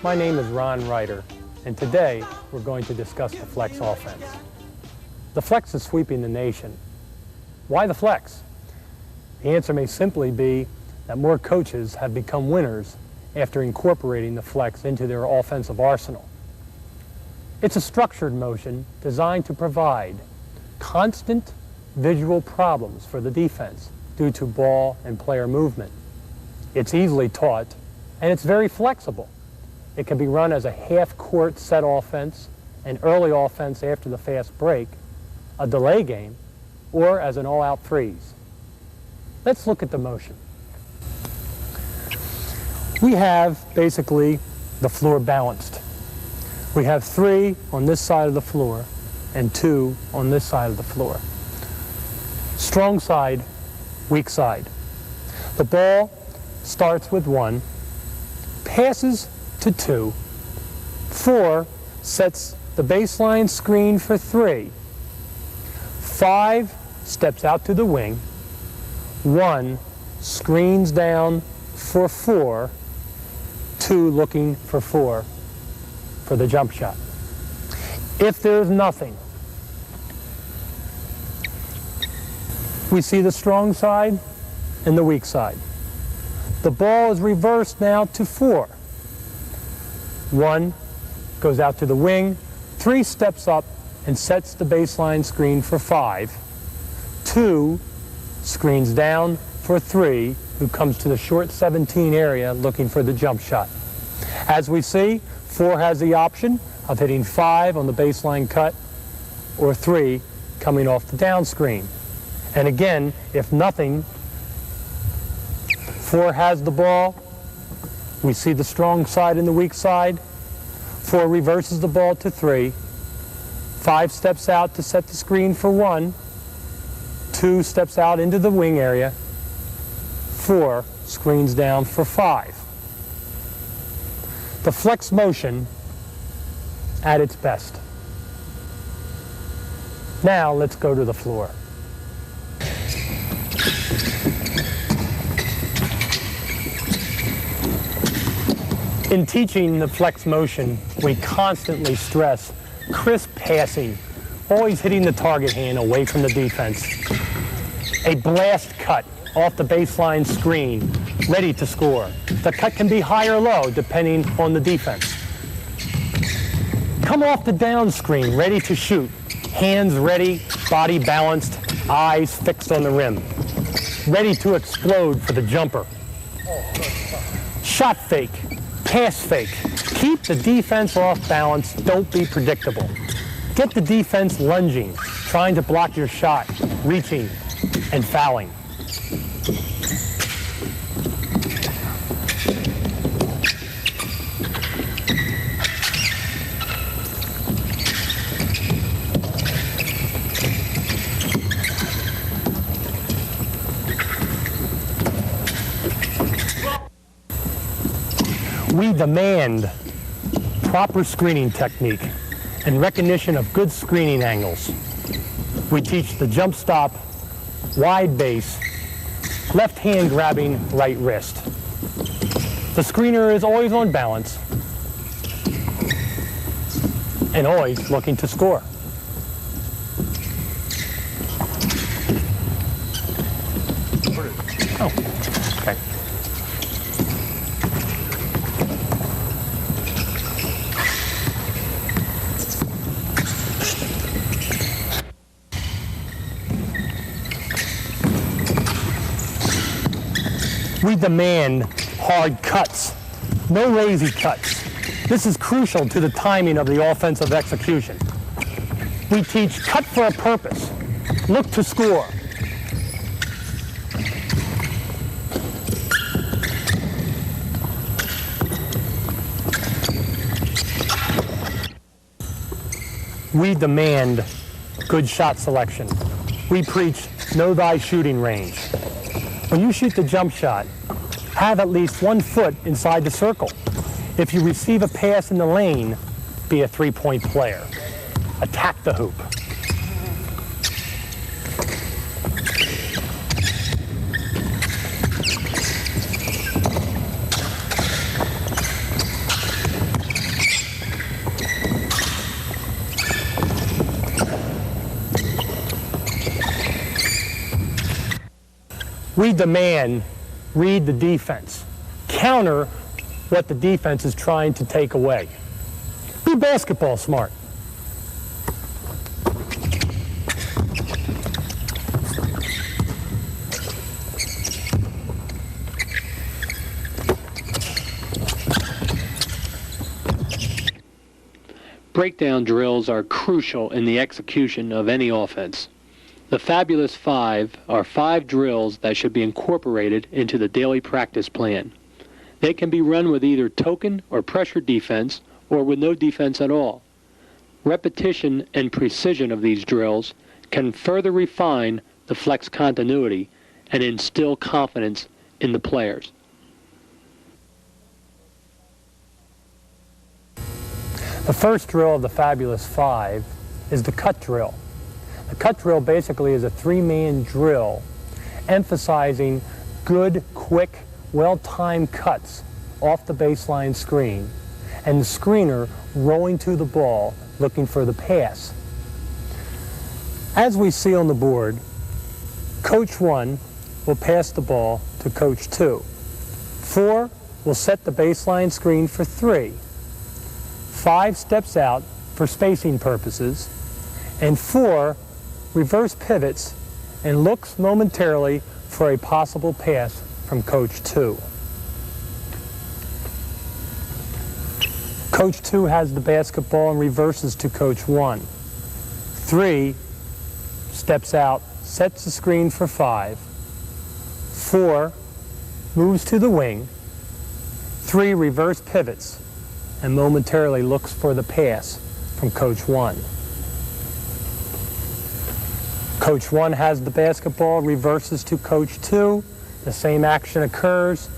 My name is Ron Ryder, and today we're going to discuss the flex offense. The flex is sweeping the nation. Why the flex? The answer may simply be that more coaches have become winners after incorporating the flex into their offensive arsenal. It's a structured motion designed to provide constant visual problems for the defense due to ball and player movement. It's easily taught, and it's very flexible. It can be run as a half-court set offense, an early offense after the fast break, a delay game, or as an all-out freeze. Let's look at the motion. We have basically the floor balanced. We have 3 on this side of the floor and 2 on this side of the floor. Strong side, weak side. The ball starts with 1, passes to 2, 4 sets the baseline screen for 3, 5 steps out to the wing, 1 screens down for 4, 2 looking for 4 for the jump shot. If there's nothing, we see the strong side and the weak side. The ball is reversed now to 4. 1 goes out to the wing, 3 steps up and sets the baseline screen for 5. 2 screens down for 3, who comes to the short 17 area looking for the jump shot. As we see, 4 has the option of hitting 5 on the baseline cut or 3 coming off the down screen. And again, if nothing, 4 has the ball. We see the strong side and the weak side. 4 reverses the ball to 3. 5 steps out to set the screen for 1. 2 steps out into the wing area. 4 screens down for 5. The flex motion at its best. Now let's go to the floor. In teaching the flex motion, we constantly stress crisp passing, always hitting the target hand away from the defense. A blast cut off the baseline screen, ready to score. The cut can be high or low, depending on the defense. Come off the down screen, ready to shoot. Hands ready, body balanced, eyes fixed on the rim. Ready to explode for the jumper. Shot fake, pass fake. Keep the defense off balance, don't be predictable. Get the defense lunging, trying to block your shot, reaching, and fouling. We demand proper screening technique and recognition of good screening angles. We teach the jump stop, wide base, left hand grabbing right wrist. The screener is always on balance and always looking to score. Oh, okay. We demand hard cuts, no lazy cuts. This is crucial to the timing of the offensive execution. We teach cut for a purpose, look to score. We demand good shot selection. We preach know thy shooting range. When you shoot the jump shot, have at least 1 foot inside the circle. If you receive a pass in the lane, be a 3-point player. Attack the hoop. We demand read the defense, counter what the defense is trying to take away. Be basketball smart. Breakdown drills are crucial in the execution of any offense. The Fabulous 5 are 5 drills that should be incorporated into the daily practice plan. They can be run with either token or pressure defense or with no defense at all. Repetition and precision of these drills can further refine the flex continuity and instill confidence in the players. The first drill of the Fabulous 5 is the cut drill. The cut drill basically is a 3-man drill emphasizing good, quick, well-timed cuts off the baseline screen and the screener rolling to the ball looking for the pass. As we see on the board, Coach 1 will pass the ball to Coach 2. 4 will set the baseline screen for 3. 5 steps out for spacing purposes, and 4 reverse pivots and looks momentarily for a possible pass from Coach 2. Coach 2 has the basketball and reverses to Coach 1. 3 steps out, sets the screen for 5. 4 moves to the wing. 3 reverse pivots and momentarily looks for the pass from Coach 1. Coach 1 has the basketball, reverses to Coach 2. The same action occurs.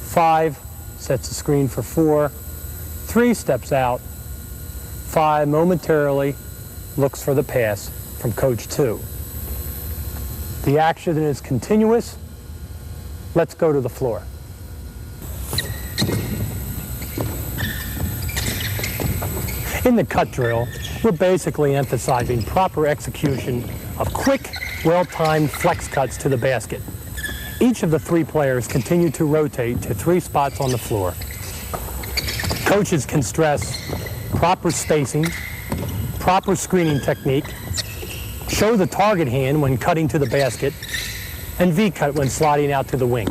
5 sets the screen for 4. 3 steps out. 5 momentarily looks for the pass from Coach 2. The action is continuous. Let's go to the floor. In the cut drill, we're basically emphasizing proper execution of quick, well-timed flex cuts to the basket. Each of the 3 players continue to rotate to 3 spots on the floor. Coaches can stress proper spacing, proper screening technique, show the target hand when cutting to the basket, and V-cut when sliding out to the wing.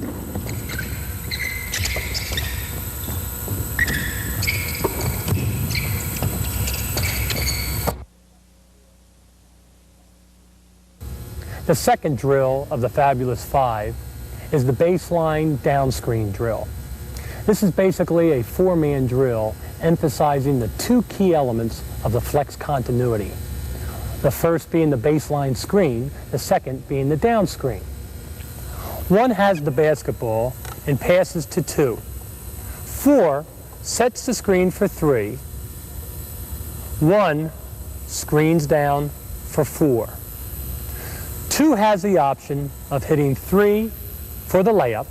The second drill of the Fabulous 5 is the baseline down screen drill. This is basically a 4-man drill emphasizing the 2 key elements of the flex continuity. The first being the baseline screen, the second being the down screen. 1 has the basketball and passes to 2. 4 sets the screen for 3. 1 screens down for 4. 2 has the option of hitting 3 for the layup,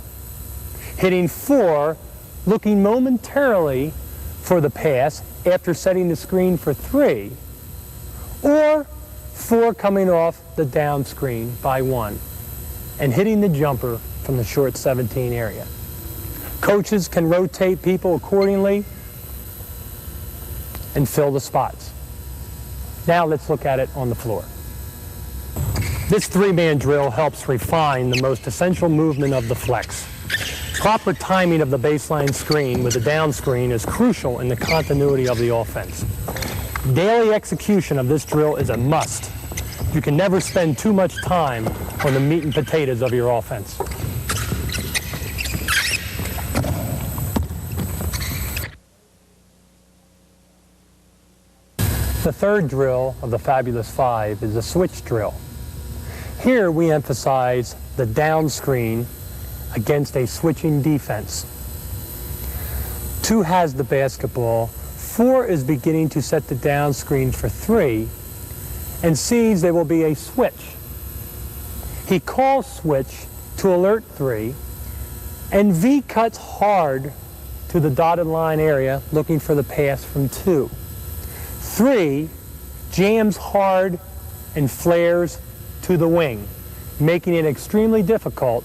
hitting 4, looking momentarily for the pass after setting the screen for 3, or 4 coming off the down screen by 1 and hitting the jumper from the short 17 area. Coaches can rotate people accordingly and fill the spots. Now let's look at it on the floor. This 3-man drill helps refine the most essential movement of the flex. Proper timing of the baseline screen with the down screen is crucial in the continuity of the offense. Daily execution of this drill is a must. You can never spend too much time on the meat and potatoes of your offense. The third drill of the Fabulous 5 is the switch drill. Here we emphasize the down screen against a switching defense. 2 has the basketball, 4 is beginning to set the down screen for 3, and sees there will be a switch. He calls switch to alert 3, and V cuts hard to the dotted line area looking for the pass from 2. 3 jams hard and flares to the wing, making it extremely difficult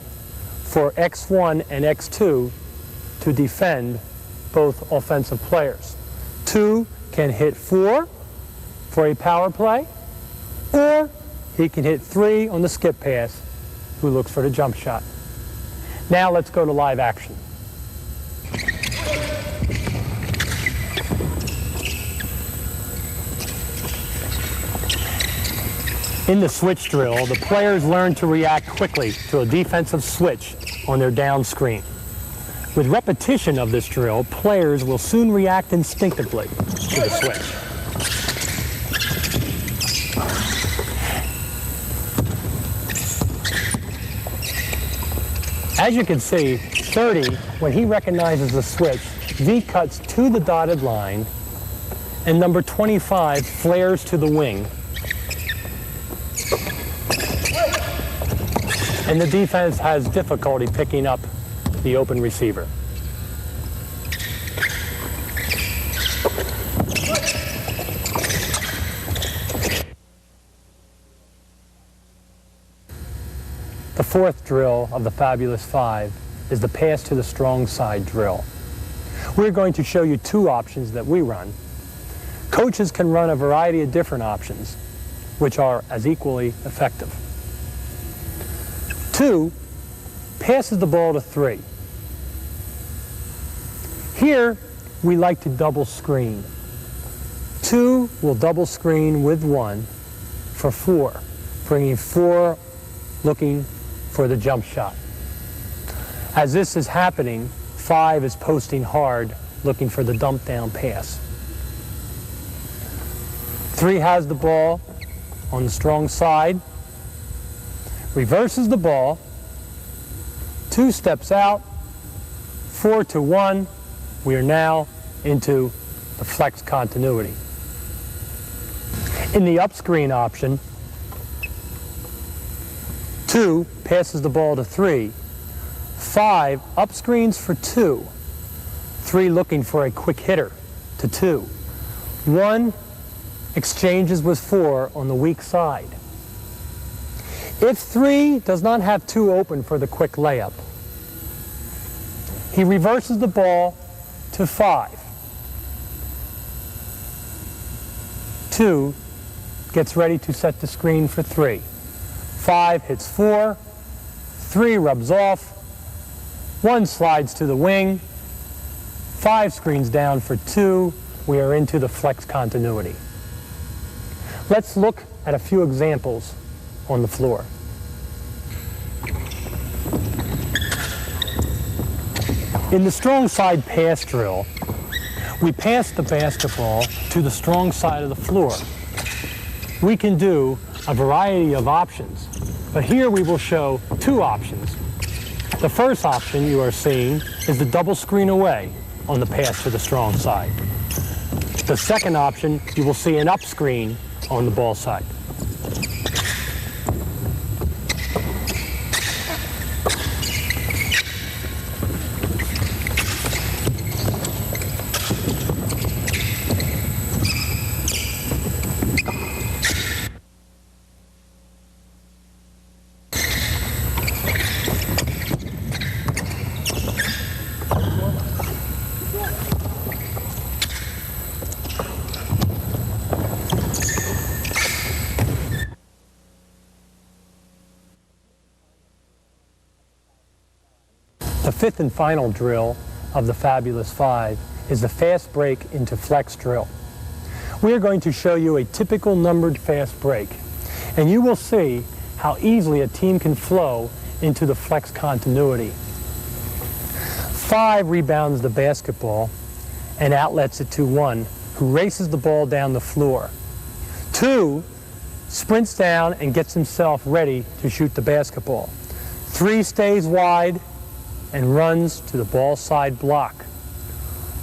for X1 and X2 to defend both offensive players. 2 can hit 4 for a power play, or he can hit 3 on the skip pass, who looks for the jump shot. Now let's go to live action. In the switch drill, the players learn to react quickly to a defensive switch on their down screen. With repetition of this drill, players will soon react instinctively to the switch. As you can see, 30, when he recognizes the switch, V cuts to the dotted line, and number 25 flares to the wing. And the defense has difficulty picking up the open receiver. The fourth drill of the Fabulous 5 is the pass to the strong side drill. We're going to show you 2 options that we run. Coaches can run a variety of different options, which are as equally effective. 2 passes the ball to 3. Here, we like to double screen. 2 will double screen with 1 for 4, bringing 4 looking for the jump shot. As this is happening, 5 is posting hard, looking for the dump down pass. 3 has the ball on the strong side, reverses the ball, 2 steps out, 4 to 1. We are now into the flex continuity. In the up screen option, 2 passes the ball to 3. 5 up screens for 2. 3 looking for a quick hitter to 2. 1 exchanges with 4 on the weak side. If 3 does not have 2 open for the quick layup, he reverses the ball to 5. 2 gets ready to set the screen for 3. 5 hits 4. 3 rubs off. 1 slides to the wing. 5 screens down for 2. We are into the flex continuity. Let's look at a few examples on the floor. In the strong side pass drill, we pass the basketball to the strong side of the floor. We can do a variety of options, but here we will show 2 options. The first option you are seeing is the double screen away on the pass to the strong side. The second option, you will see an up screen on the ball side. The fifth and final drill of the Fabulous 5 is the fast break into flex drill. We are going to show you a typical numbered fast break, and you will see how easily a team can flow into the flex continuity. 5 rebounds the basketball and outlets it to 1, who races the ball down the floor. 2 sprints down and gets himself ready to shoot the basketball. 3 stays wide and runs to the ball side block.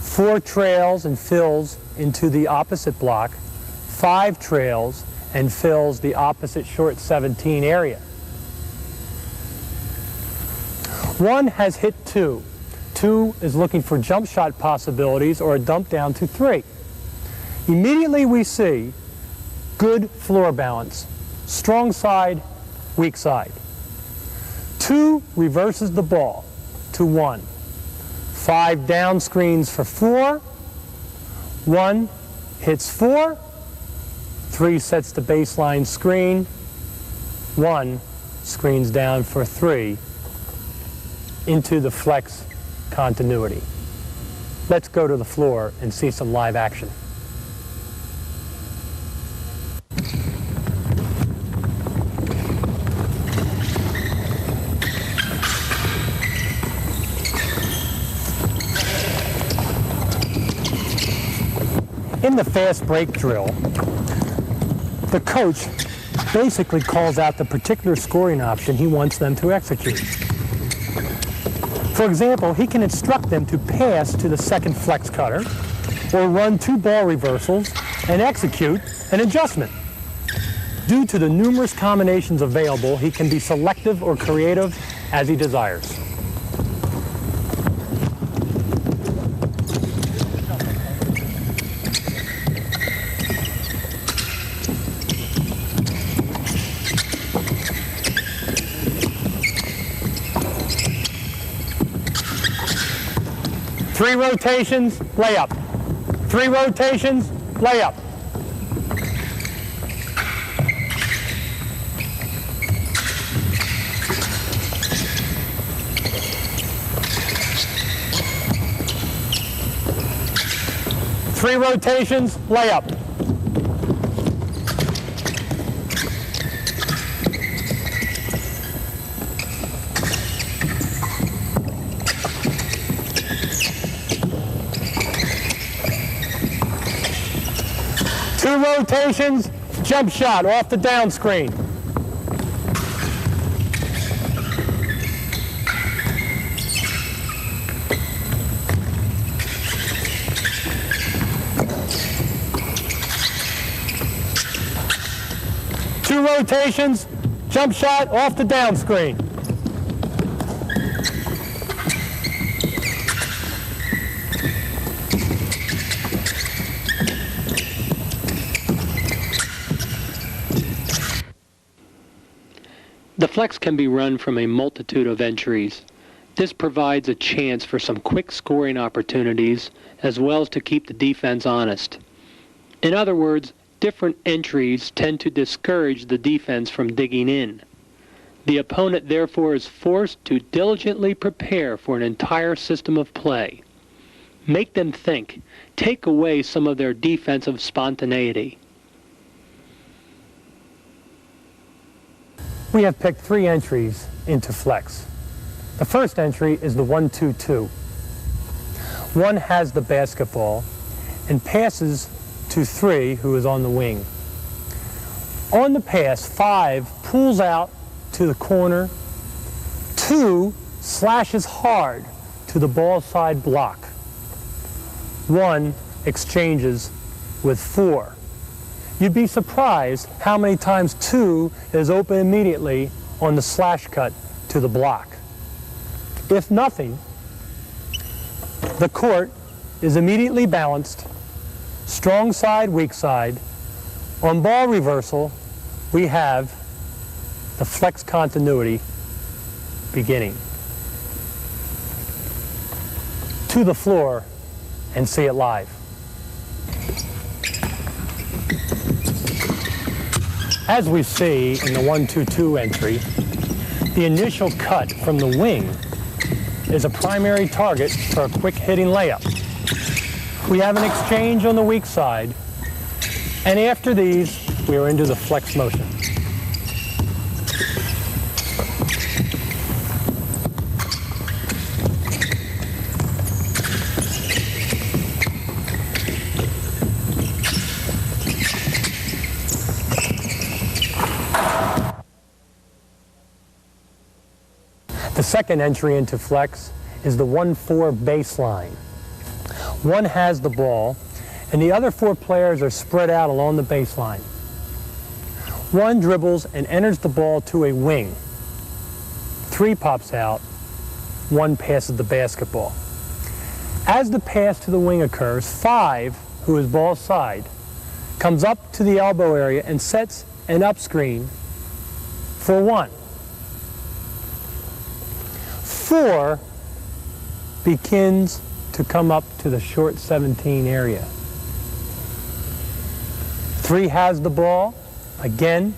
4 trails and fills into the opposite block. 5 trails and fills the opposite short 17 area. 1 has hit 2. 2 is looking for jump shot possibilities or a dump down to 3. Immediately we see good floor balance. Strong side, weak side. 2 reverses the ball to 1. 5 down screens for 4. 1 hits 4. 3 sets the baseline screen. 1 screens down for 3 into the flex continuity. Let's go to the floor and see some live action. In the fast break drill, the coach basically calls out the particular scoring option he wants them to execute. For example, he can instruct them to pass to the second flex cutter or run 2 ball reversals and execute an adjustment. Due to the numerous combinations available, he can be selective or creative as he desires. Three rotations, layup. 3 rotations, layup. Three rotations, layup. Two rotations, jump shot off the down screen. Two rotations, jump shot off the down screen. The flex can be run from a multitude of entries. This provides a chance for some quick scoring opportunities as well as to keep the defense honest. In other words, different entries tend to discourage the defense from digging in. The opponent therefore is forced to diligently prepare for an entire system of play. Make them think. Take away some of their defensive spontaneity. We have picked 3 entries into flex. The first entry is the 1-2-2. 1 has the basketball and passes to 3, who is on the wing. On the pass, 5 pulls out to the corner. 2 slashes hard to the ball side block. 1 exchanges with 4. You'd be surprised how many times 2 is open immediately on the slash cut to the block. If nothing, the court is immediately balanced, strong side, weak side. On ball reversal, we have the flex continuity beginning. To the floor and see it live. As we see in the 1-2-2 entry, the initial cut from the wing is a primary target for a quick hitting layup. We have an exchange on the weak side, and after these, we are into the flex motion. The second entry into flex is the 1-4 baseline. 1 has the ball, and the other 4 players are spread out along the baseline. 1 dribbles and enters the ball to a wing. 3 pops out. 1 passes the basketball. As the pass to the wing occurs, 5, who is ball side, comes up to the elbow area and sets an up screen for 1. 4 begins to come up to the short 17 area. 3 has the ball. Again,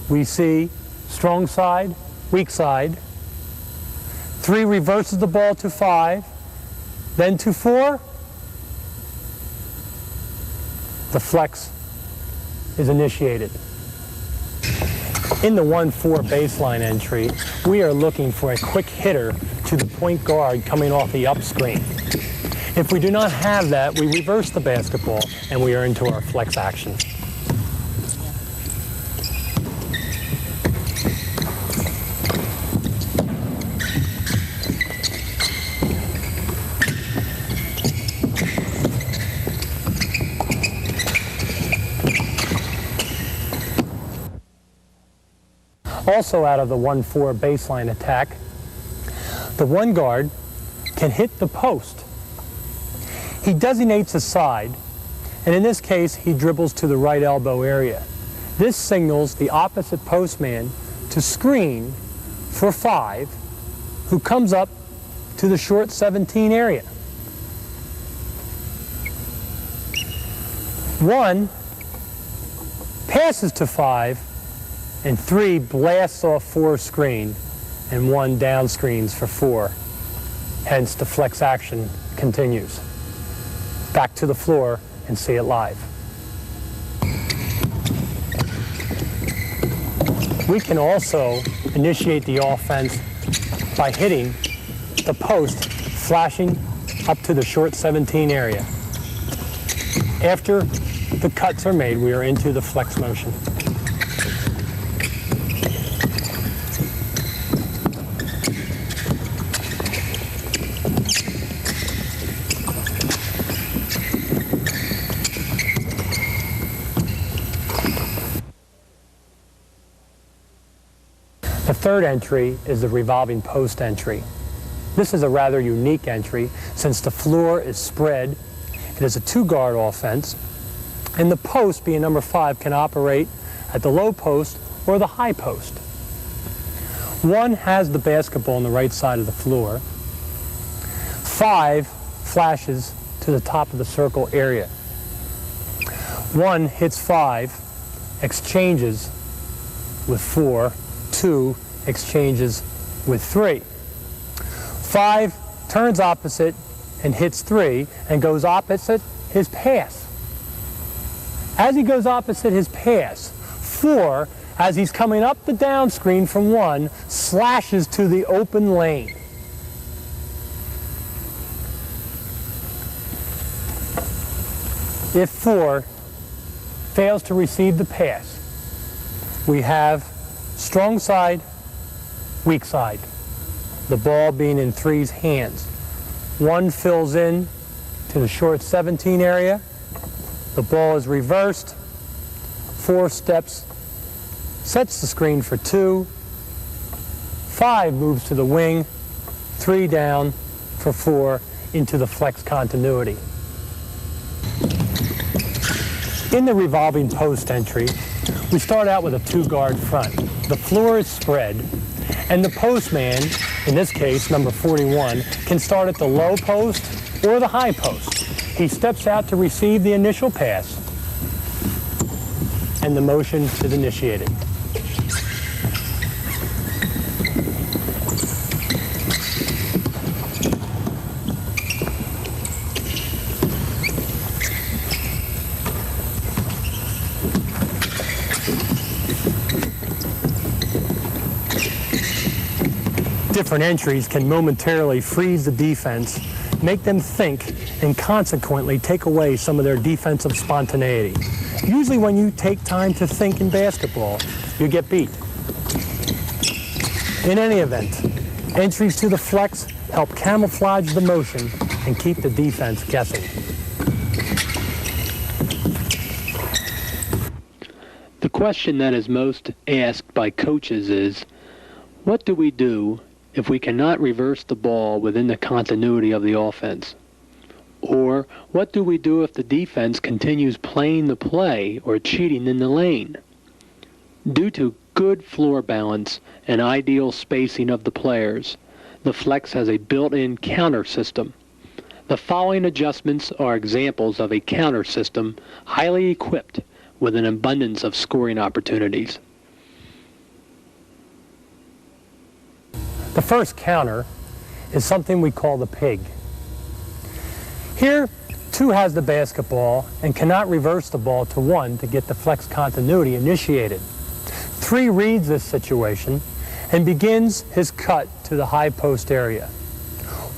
we see strong side, weak side. 3 reverses the ball to 5, then to 4. The flex is initiated. In the 1-4 baseline entry, we are looking for a quick hitter to the point guard coming off the up screen. If we do not have that, we reverse the basketball and we are into our flex action. Also out of the 1-4 baseline attack, the one guard can hit the post. He designates a side, and in this case, he dribbles to the right elbow area. This signals the opposite postman to screen for 5, who comes up to the short 17 area. 1 passes to 5, and 3 blasts off 4 screen, and 1 down screens for 4. Hence, the flex action continues. Back to the floor and see it live. We can also initiate the offense by hitting the post, flashing up to the short 17 area. After the cuts are made, we are into the flex motion. The third entry is the revolving post entry. This is a rather unique entry since the floor is spread. It is a 2-guard offense, and the post, being number 5, can operate at the low post or the high post. 1 has the basketball on the right side of the floor. 5 flashes to the top of the circle area. 1 hits 5, exchanges with 4. 2 exchanges with 3. 5 turns opposite and hits 3 and goes opposite his pass. As he goes opposite his pass, 4, as he's coming up the down screen from 1, slashes to the open lane. If 4 fails to receive the pass, we have strong side, weak side. The ball being in 3's hands. 1 fills in to the short 17 area. The ball is reversed. 4 steps, sets the screen for 2. 5 moves to the wing. 3 down for 4 into the flex continuity. In the revolving post entry, we start out with a 2-guard front. The floor is spread, and the postman, in this case, number 41, can start at the low post or the high post. He steps out to receive the initial pass, and the motion is initiated. Different entries can momentarily freeze the defense, make them think, and consequently take away some of their defensive spontaneity. Usually when you take time to think in basketball, you get beat. In any event, entries to the flex help camouflage the motion and keep the defense guessing. The question that is most asked by coaches is, what do we do if we cannot reverse the ball within the continuity of the offense? Or what do we do if the defense continues playing the play or cheating in the lane? Due to good floor balance and ideal spacing of the players, The Flex has a built-in counter system. The following adjustments are examples of a counter system highly equipped with an abundance of scoring opportunities. The first counter is something we call the pig. Here, 2 has the basketball and cannot reverse the ball to 1 to get the flex continuity initiated. 3 reads this situation and begins his cut to the high post area.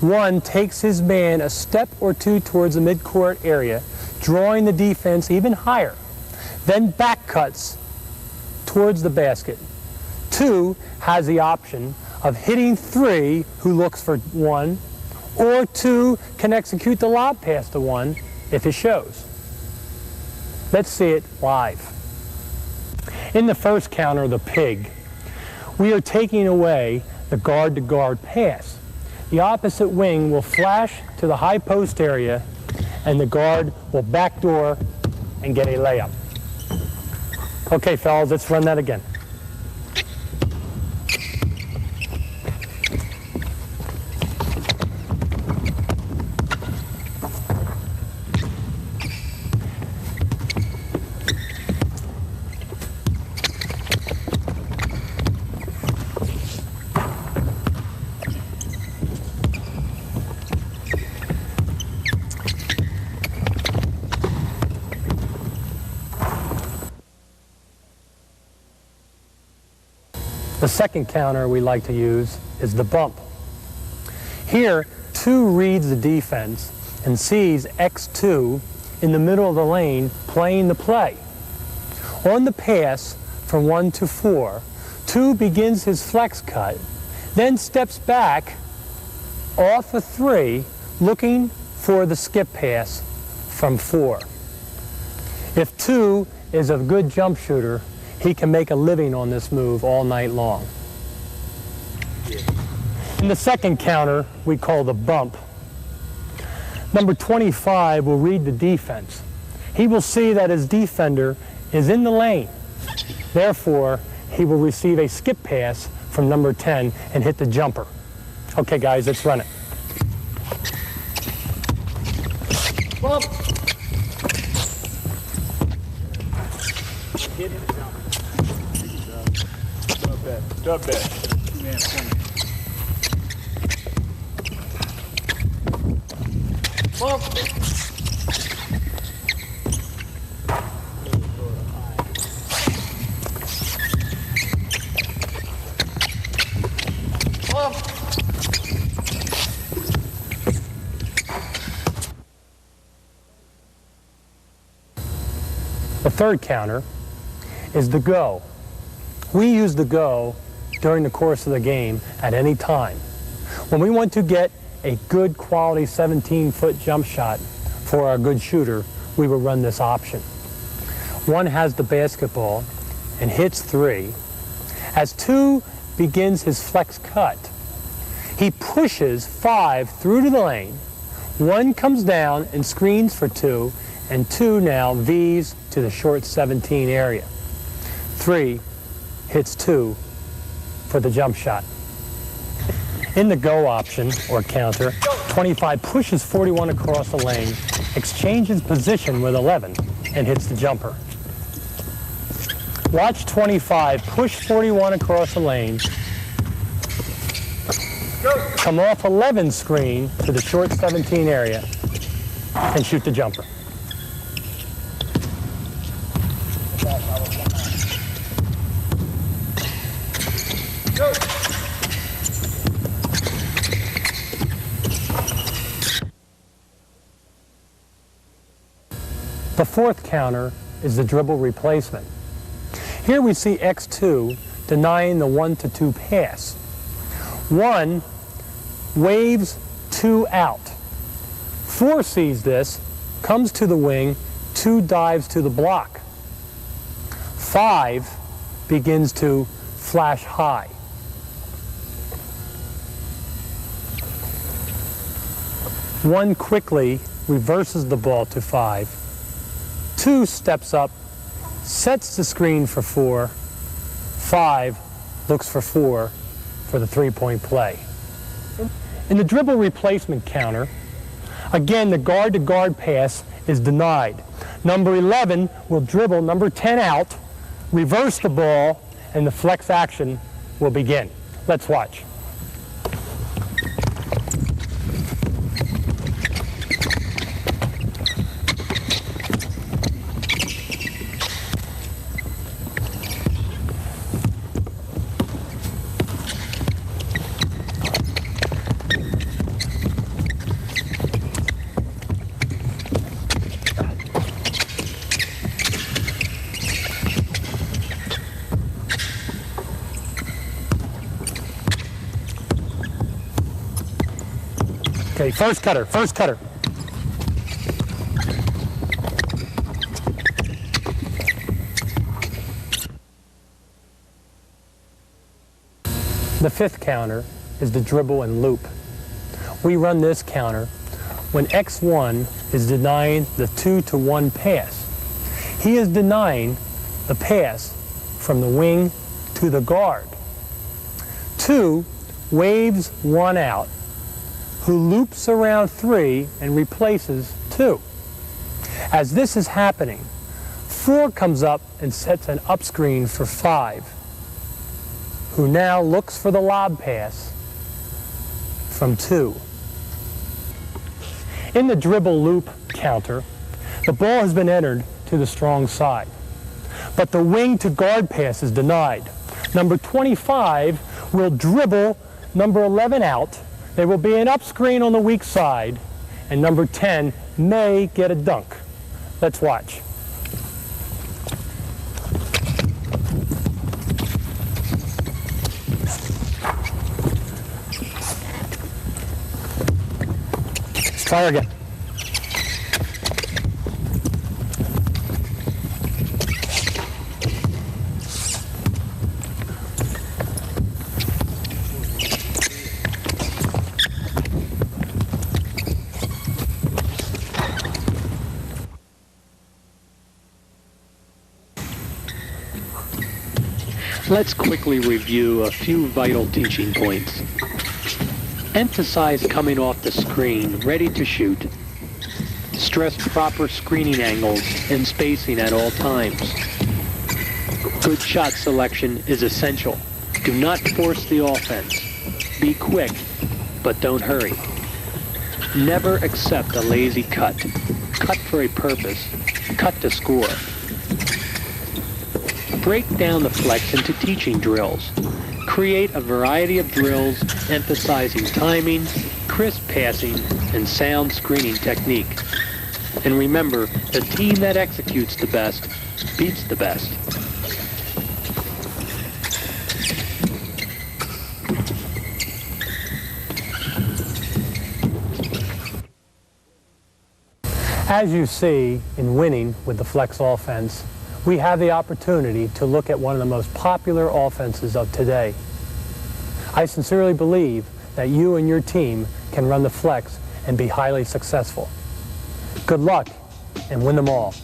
1 takes his man a step or 2 towards the midcourt area, drawing the defense even higher, then back cuts towards the basket. 2 has the option of hitting 3, who looks for 1, or 2 can execute the lob pass to 1 if it shows. Let's see it live. In the first counter, the pig, we are taking away the guard-to-guard pass. The opposite wing will flash to the high post area, and the guard will backdoor and get a layup. Okay, fellas, let's run that again. The second counter we like to use is the bump. Here, 2 reads the defense and sees X2 in the middle of the lane playing the play. On the pass from 1 to 4, 2 begins his flex cut, then steps back off of 3, looking for the skip pass from 4. If 2 is a good jump shooter, he can make a living on this move all night long. In the second counter, we call the bump. Number 25 will read the defense. He will see that his defender is in the lane. Therefore, he will receive a skip pass from number 10 and hit the jumper. Okay, guys, let's run it. Bump. Dub that. Bump. Bump. The third counter is the go. We use the go during the course of the game at any time. When we want to get a good quality 17-foot jump shot for our good shooter, we will run this option. 1 has the basketball and hits 3. As 2 begins his flex cut, he pushes 5 through to the lane. 1 comes down and screens for 2, and 2 now V's to the short 17 area. 3 hits 2 for the jump shot. In the go option, or counter, 25 pushes 41 across the lane, exchanges position with 11, and hits the jumper. Watch 25 push 41 across the lane, come off 11 screen to the short 17 area, and shoot the jumper. The fourth counter is the dribble replacement. Here we see X2 denying the 1-to-2 pass. 1 waves 2 out. 4 sees this, comes to the wing, 2 dives to the block. 5 begins to flash high. 1 quickly reverses the ball to 5. 2 steps up, sets the screen for 4. 5 looks for 4 for the 3-point play. In the dribble replacement counter, again, the guard-to-guard pass is denied. Number 11 will dribble number 10 out, reverse the ball, and the flex action will begin. Let's watch. Okay, first cutter, first cutter. The fifth counter is the dribble and loop. We run this counter when X1 is denying the 2-to-1 pass. He is denying the pass from the wing to the guard. 2 waves 1 out, who loops around 3 and replaces 2. As this is happening, 4 comes up and sets an up screen for 5, who now looks for the lob pass from 2. In the dribble loop counter, the ball has been entered to the strong side, but the wing to guard pass is denied. Number 25 will dribble number 11 out. There will be an up screen on the weak side, and number 10 may get a dunk. Let's watch. Let's try again. Let's quickly review a few vital teaching points. Emphasize coming off the screen, ready to shoot. Stress proper screening angles and spacing at all times. Good shot selection is essential. Do not force the offense. Be quick, but don't hurry. Never accept a lazy cut. Cut for a purpose. Cut to score. Break down the flex into teaching drills. Create a variety of drills emphasizing timing, crisp passing, and sound screening technique. And remember, the team that executes the best beats the best. As you see in winning with the flex offense, we have the opportunity to look at one of the most popular offenses of today. I sincerely believe that you and your team can run the flex and be highly successful. Good luck and win them all.